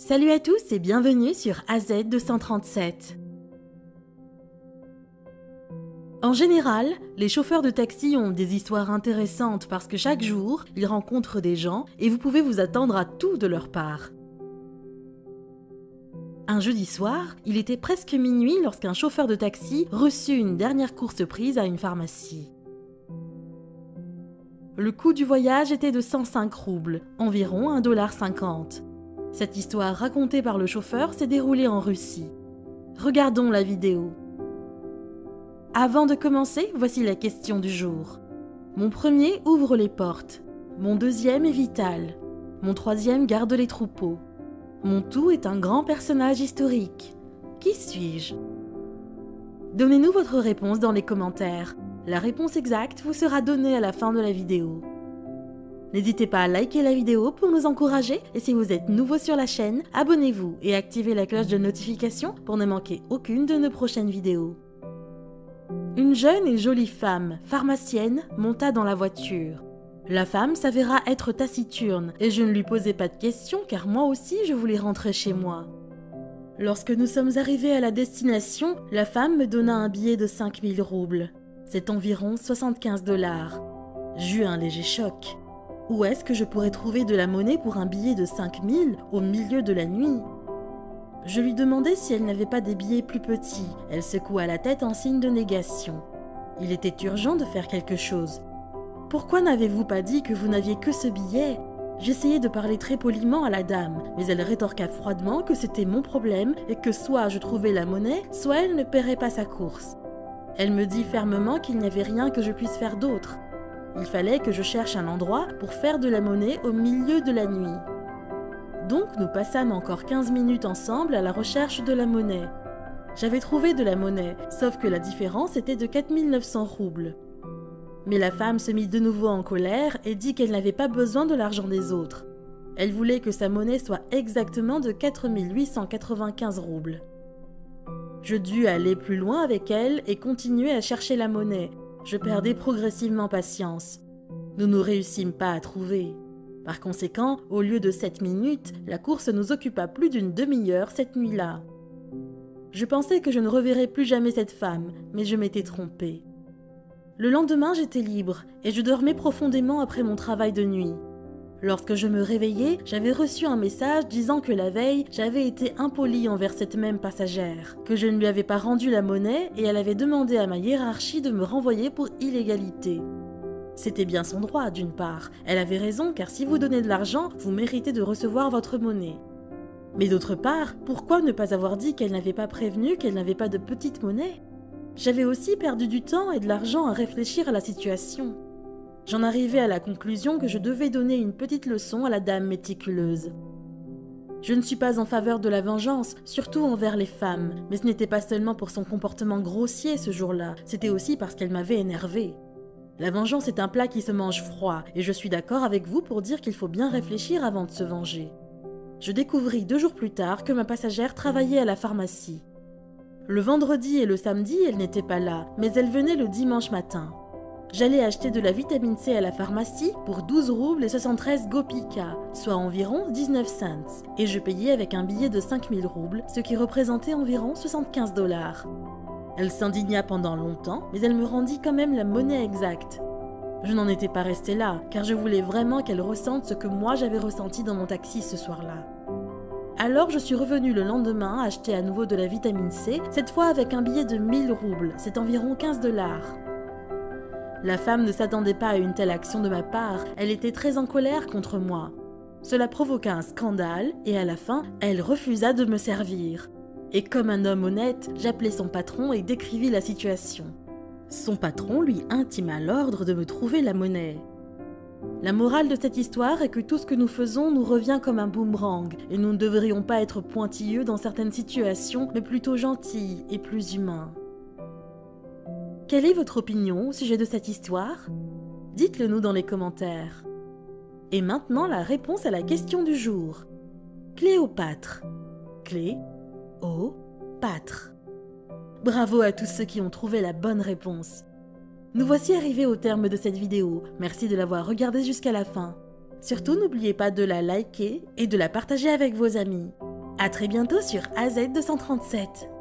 Salut à tous et bienvenue sur AZ237. En général, les chauffeurs de taxi ont des histoires intéressantes parce que chaque jour, ils rencontrent des gens et vous pouvez vous attendre à tout de leur part. Un jeudi soir, il était presque minuit lorsqu'un chauffeur de taxi reçut une dernière course prise à une pharmacie. Le coût du voyage était de 105 roubles, environ 1,50 $. Cette histoire racontée par le chauffeur s'est déroulée en Russie. Regardons la vidéo. Avant de commencer, voici la question du jour. Mon premier ouvre les portes. Mon deuxième est vital. Mon troisième garde les troupeaux. Mon tout est un grand personnage historique. Qui suis-je? Donnez-nous votre réponse dans les commentaires. La réponse exacte vous sera donnée à la fin de la vidéo. N'hésitez pas à liker la vidéo pour nous encourager et si vous êtes nouveau sur la chaîne, abonnez-vous et activez la cloche de notification pour ne manquer aucune de nos prochaines vidéos. Une jeune et jolie femme, pharmacienne, monta dans la voiture. La femme s'avéra être taciturne et je ne lui posais pas de questions car moi aussi je voulais rentrer chez moi. Lorsque nous sommes arrivés à la destination, la femme me donna un billet de 5000 roubles. C'est environ 75 $. J'eus un léger choc. Où est-ce que je pourrais trouver de la monnaie pour un billet de 5000 au milieu de la nuit? Je lui demandai si elle n'avait pas des billets plus petits. Elle secoua la tête en signe de négation. Il était urgent de faire quelque chose. « Pourquoi n'avez-vous pas dit que vous n'aviez que ce billet ?» J'essayai de parler très poliment à la dame, mais elle rétorqua froidement que c'était mon problème et que soit je trouvais la monnaie, soit elle ne paierait pas sa course. Elle me dit fermement qu'il n'y avait rien que je puisse faire d'autre. Il fallait que je cherche un endroit pour faire de la monnaie au milieu de la nuit. Donc nous passâmes encore 15 minutes ensemble à la recherche de la monnaie. J'avais trouvé de la monnaie, sauf que la différence était de 4900 roubles. Mais la femme se mit de nouveau en colère et dit qu'elle n'avait pas besoin de l'argent des autres. Elle voulait que sa monnaie soit exactement de 4895 roubles. Je dus aller plus loin avec elle et continuer à chercher la monnaie. Je perdais progressivement patience. Nous ne réussîmes pas à trouver. Par conséquent, au lieu de 7 minutes, la course nous occupa plus d'une demi-heure cette nuit-là. Je pensais que je ne reverrais plus jamais cette femme, mais je m'étais trompée. Le lendemain, j'étais libre et je dormais profondément après mon travail de nuit. Lorsque je me réveillai, j'avais reçu un message disant que la veille, j'avais été impolie envers cette même passagère, que je ne lui avais pas rendu la monnaie et elle avait demandé à ma hiérarchie de me renvoyer pour illégalité. C'était bien son droit, d'une part. Elle avait raison car si vous donnez de l'argent, vous méritez de recevoir votre monnaie. Mais d'autre part, pourquoi ne pas avoir dit qu'elle n'avait pas prévenu qu'elle n'avait pas de petite monnaie? J'avais aussi perdu du temps et de l'argent à réfléchir à la situation. J'en arrivais à la conclusion que je devais donner une petite leçon à la dame méticuleuse. Je ne suis pas en faveur de la vengeance, surtout envers les femmes, mais ce n'était pas seulement pour son comportement grossier ce jour-là, c'était aussi parce qu'elle m'avait énervée. La vengeance est un plat qui se mange froid, et je suis d'accord avec vous pour dire qu'il faut bien réfléchir avant de se venger. Je découvris 2 jours plus tard que ma passagère travaillait à la pharmacie. Le vendredi et le samedi, elle n'était pas là, mais elle venait le dimanche matin. J'allais acheter de la vitamine C à la pharmacie pour 12 roubles et 73 gopika, soit environ 19 cents, et je payais avec un billet de 5000 roubles, ce qui représentait environ 75 $. Elle s'indigna pendant longtemps, mais elle me rendit quand même la monnaie exacte. Je n'en étais pas restée là, car je voulais vraiment qu'elle ressente ce que moi j'avais ressenti dans mon taxi ce soir-là. Alors je suis revenue le lendemain acheter à nouveau de la vitamine C, cette fois avec un billet de 1000 roubles, c'est environ 15 $. La femme ne s'attendait pas à une telle action de ma part, elle était très en colère contre moi. Cela provoqua un scandale et à la fin, elle refusa de me servir. Et comme un homme honnête, j'appelai son patron et décrivis la situation. Son patron lui intima l'ordre de me trouver la monnaie. La morale de cette histoire est que tout ce que nous faisons nous revient comme un boomerang et nous ne devrions pas être pointilleux dans certaines situations, mais plutôt gentils et plus humains. Quelle est votre opinion au sujet de cette histoire? Dites-le nous dans les commentaires. Et maintenant la réponse à la question du jour. Cléopâtre. Clé-o-pâtre. Bravo à tous ceux qui ont trouvé la bonne réponse. Nous voici arrivés au terme de cette vidéo. Merci de l'avoir regardée jusqu'à la fin. Surtout n'oubliez pas de la liker et de la partager avec vos amis. À très bientôt sur AZ237.